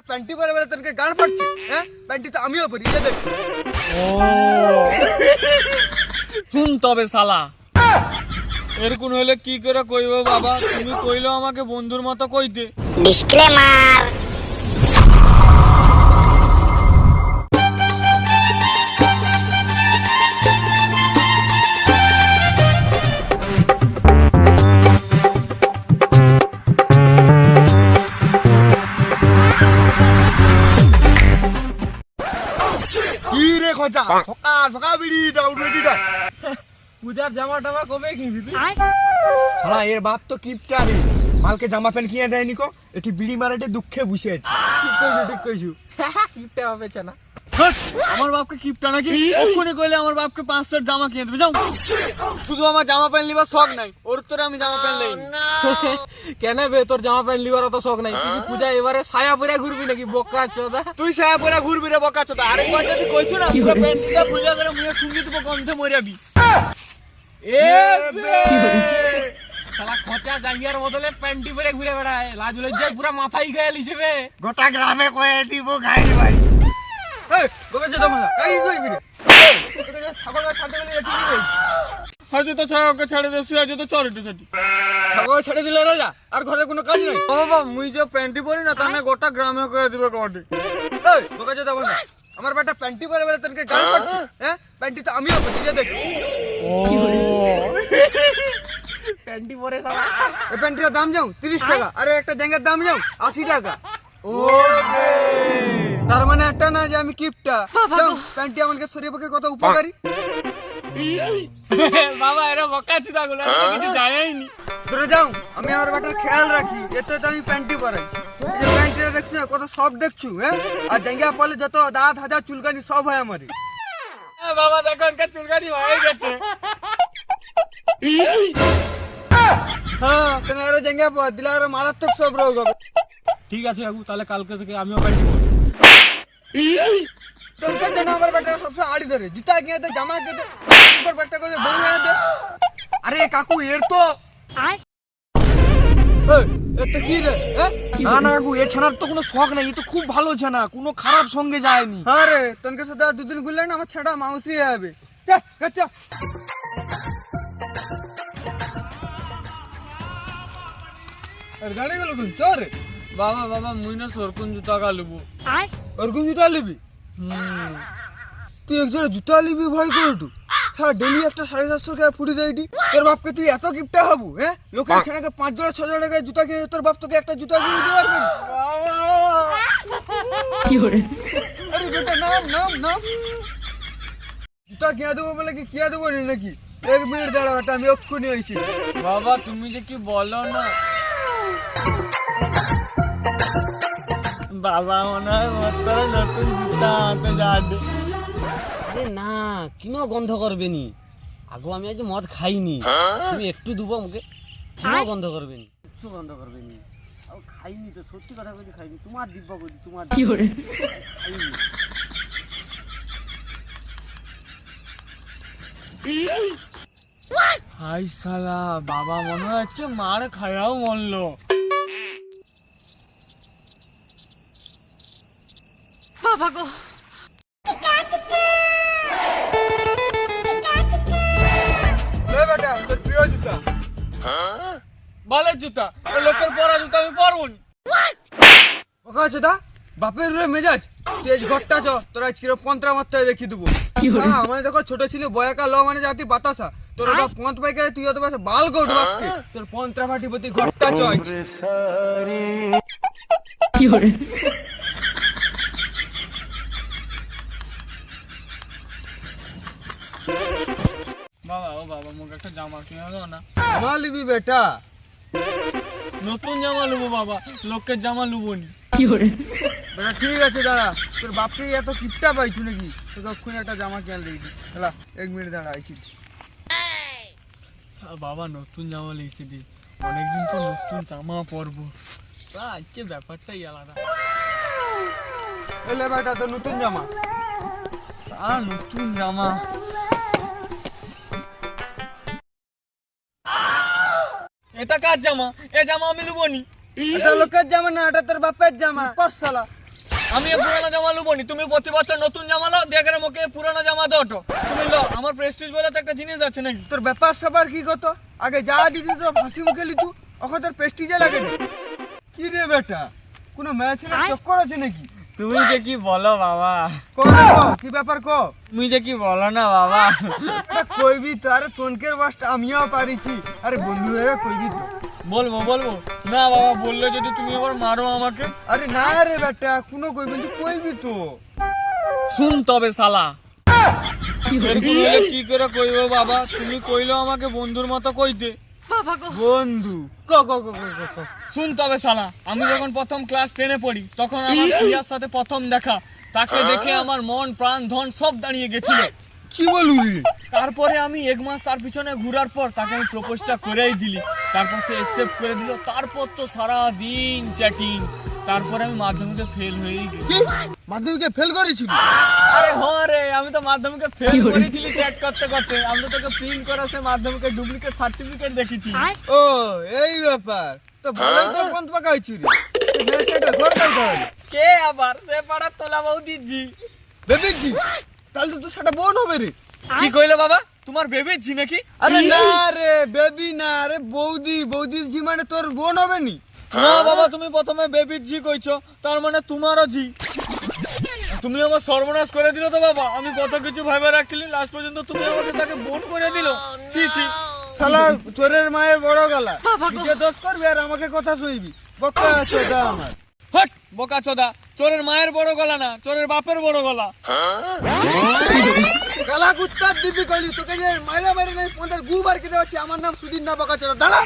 Panty পরে বলে তোকে গান পড়ছে। হ্যাঁ, প্যান্টি তো আমিও পরি, এই দেখ। ও শুন তবে শালা, এরকম হলে কি করে কইব বাবা? তুমি কইলো আমাকে বন্ধুর মতো কইতে। ডিসক্লেমার। কি রে খোঁচা, সকাল সকাল বিড়ি দাও রেডি দা। পূজার জামা টামা কবে কিনবি তুই? শালা এর বাপ তো কিপটা রে, মালকে জামা প্যান্ট কিনে দেয়নি কো, এটি বিড়ি মারাটে দুঃখে বসে আছে। ঠিক কইছু কিপটা হবে না। আমার বাপকে কিপটা নাকি? ওখানে কইলে আমার বাপকে 5 সেট জামা কিনে দেবে। যাও, শুধু আমার জামা প্যান্ট লিবার শখ নাই, ওর তোরে আমি জামা প্যান্ট লইনি। কেন বে, তোর জামা প্যান্ট লিবার অত শখ নাই? তুই কি পূজা এবারে সায়া পরে ঘুরবি নাকি বোকা চোদা? তুই সায়া পরে ঘুরবি রে বোকা চোদা। আরেকবার যদি কইছো না পুরো প্যান্টটা খুলে করে মুয়ে সুঙ্গি দিব, গন্ধে মরিয়াবি। এ বে শালা খোঁচা জাঙ্গিয়ার বদলে প্যান্টি পরে ঘুরে বেড়ায়, লাজ লজ্জায় পুরো মাথায় গায়ে লিছেবে। গোটা গ্রামে কয়ে দিব গাড়ি বাড়ি। এই গোকে যেতে মালা এই কইবি রে, ছাগল ছাড়তে গেলে এটি কি কই? হয়তো তো ছাগলকে ছেড়ে দে, শুয়ে তো চরেটে সেটি। ছাগল ছেড়ে দিলে রাজা, আর ঘরে কোনো কাজ নাই। বাবা মুই যে প্যান্টি পরি না, তাহলে গোটা গ্রামে কয়ে দিবে কবাডি। এই গোকে যেতে মালা, আমার বেটা প্যান্টি পরে বলে তোকে গান পড়ছে। হ্যাঁ, প্যান্টি তো আমিও পরি, এই দেখ। ও প্যান্টি পরে শালা, এই প্যান্টির দাম যাও 30 টাকা, আরে একটা জাঙ্গের দাম যাও 80 টাকা। তার মানে একটা না যে আমি কিপটা। যাও, প্যান্টি আমাকে শরীরের পক্ষে কত উপকারী। বাবা এরা বকা চুদা গুলো কিছু জানাইনি। ধরে যাও, আমি আমার বেটার খেয়াল রাখি, এতে তো আমি প্যান্টি পরাই। এই যে প্যান্টিটা দেখছো না, কত সব দেখছু। হ্যাঁ, আর জাঙ্গিয়া পরলে যত দাঁত হাজার চুলকানি সব হয় আমারে। বাবা দেখো এনকার চুলকানি হয়ে গেছে। হ্যাঁ, কেন আরো জাঙ্গিয়া পর দিলে আরো মারাত্মক সব রোগ হবে। ঠিক আছে কাকু, তাহলে কালকে থেকে আমিও প্যান্টি পরবো। তোর জন্য আমার বেটারা সবসময় আড়ি ধরে, জুতা কিনে দে, জামা কিনে দে, উপর একটা করে বউ এনে দে। আরে কাকু এর তো এর তো কি রে? না না কাকু, এ ছানার তো কোনো শখ নাই, এ তো খুব ভালো ছানা, কোনো খারাপ সঙ্গে যায়নি। হ্যাঁ রে, তোনকে সাথে আর দুদিন ঘুরলে না আমার ছেড়া মাউসি হবে। চল গাড়ি গেল তুই চল রে। বাবা বাবা মুই না সরকুন জুতা কা লুবো। ওরকম জুতা নিবি? তুই একজোড়া জুতা নিবি ভয় করে তু? হ্যাঁ, ডেলি একটা 750 টাকা ফুটি দেয়। তোর বাপকে তুই এত গিফটটা হবু? হ্যাঁ, লোকের ছেলেকে 5 জোড়া 6 জোড়া টাকায় জুতা কিনে তোর বাপ তোকে একটা জুতা কিনে দিতে পারবে না? আরে বেটা নাম নাম নাম, জুতা কিনে দেবো বলে কি কিনে দেবো না নাকি? 1 মিনিট দাঁড়া বেটা, আমি এক্ষুনি আইছি। বাবা তুমি যে কি বলো না, বাবা মনে হয় তোর নতুন জুতা আনতে যাবে। আরে না, কিনো গন্ধ করবে নি? আগো আমি আজ মদ খাইনি, তুমি একটু দুবো মুখে, কিনো গন্ধ করবে নি? কিছু গন্ধ করবে নি। আর খাইনি তো, সত্যি কথা বলি খাইনি। তোমার দিব্য করি, তোমার কি করে খাইনি। হাই শালা, বাবা মনে হয় আজকে মার খায়াও মরলো। বাবা গো, এই বেটা তোর প্রিয় জুতা। বালের জুতা, এই লোকের পরা জুতা আমি পরবো না। ওকা চোদা, বাপের রে মেজাজ, তেজ ঘরটা চ, তোর আজকে 15 মাত্রায় দেখি দেবো। হ্যাঁ, আমি দেখো ছোট ছিল বয়াকা ল মানে জাতি বাতাসা, তোর ওটা 5 পাইকারে তুই অত বাসা বাল গোড বাপকে, তোর 15 মাটি প্রতি ঘরটা চ। কি করে? বাবা ও বাবা মুখ একটা জামা কিনে দাও না। আমার লিবি বেটা, নতুন জামা লুবো বাবা, লোকের জামা লুবো নি। কি করে? বেটা ঠিক আছে দাঁড়া, তোর বাপকে এত কিপটা পাইছু নাকি? তোকে এক্ষুনি একটা জামা কিনে দিবি। হ্যাঁ, 1 মিনিট দাঁড়া আইছি। বাবা নতুন জামা লিখছি দি, অনেকদিন তো নতুন জামা পরবো, আজকে ব্যাপারটাই আলাদা। এলে বেটা তোর নতুন জামা। নতুন জামা, এটা কার জামা? এ জামা আমি লুবো নি। এটা লোকের জামা না, এটা তোর বাপের জামা। পর শালা আমি এই পুরানো জামা লুবো নি, তুমি প্রতি বছর নতুন জামা লাও, দেখে মোকে পুরানো জামা দাও তো। তুমি লো, আমার প্রেস্টিজ বলে তো একটা জিনিস আছে নাকি? তোর ব্যাপার স্যাপার কি কত আগে যা দিতি তো ফাঁসি মুখে লিতু, ওখানে তোর প্রেস্টিজে লাগে না। কি রে বেটা, কোনো মেশিনের চক্কর আছে নাকি? তুমি যে কি বলো বাবা, ক রে ক, কি ব্যাপার ক? তুমি যে কি বলো না বাবা। আরে কইবি তো, আরে তনকের বাসটা আমিও পারিছি, আরে বন্ধু হয়ে কইবি তো। বলবো বলবো না বাবা, বললে যদি তুমি আবার মারো আমাকে। আরে না রে বেটা, কোনো কইবি তুই কইবি তো। শুন তবে শালা, এরকম হলে কি করে কইবো বাবা? তুমি কইলো আমাকে বন্ধুর মতো কইতে। বাবা গো বন্ধু ক ক ক ক ক, ক। শুন তবে শালা, আমি যখন প্রথম ক্লাস 10-এ পড়ি তখন আমার প্রিয়ার সাথে প্রথম দেখা, তাকে দেখে আমার মন প্রাণ ধন সব দাঁড়িয়ে গেছিল। কি বলবি? তারপরে আমি 1 মাস তার পিছনে ঘোরার পর তাকে আমি প্রপোজটা করেই দিলি, তারপর সে অ্যাকসেপ্ট করে দিল। তারপর তো সারা দিন চ্যাটিং, তারপরে আমি মাধ্যমিকে ফেল হয়েই গেছি। কি মাধ্যমিকে ফেল করেছিলি? আরে হ্যাঁ রে, আমি তো মাধ্যমিকে ফেল করেছিলি চ্যাট করতে করতে। আমি তো তোকে প্রিন্ট করা সে মাধ্যমিকের ডুপ্লিকেট সার্টিফিকেট দেখেছি। ও এই ব্যাপার, তো ভালোই তো পন্থ পাকা হয়েছি রে। মেসেটা ঘর কাই তাহলে কে আবার? সে পাড়ার তোলা বৌদি জি। বেবিজি, তাহলে তো সেটা বোন হবে রে। কি কইলো বাবা, তোমার বেবি জি নাকি? আরে না রে, বেবি না রে, বৌদি। বৌদির জি মানে তোর বোন হবে নি? না বাবা, তুমি প্রথমে বেবি জি কইছো, তার মানে তোমারও জি। তুমি আমার সর্বনাশ করে দিল তো বাবা, আমি কত কিছু ভেবে রাখছিলি, লাস্ট পর্যন্ত তুমি আমাকে তাকে বোন করে দিল। ছি ছি। শালা চোরের মায়ের বড় গলা, নিজে দোষ করবি আর আমাকে কথা শুইবি। বক্কা চোদা আমার। হট বোকা চোদা, চোরের মায়ের বড় গলা না, চোরের বাপের বড় গলা। কালা কুত্তার দিবি কইলি, তোকে যে মাইরা মারি নাই পন্দের গু বার কেটে হচ্ছে। আমার নাম সুদিন না, বকা চোদা। দাঁড়া।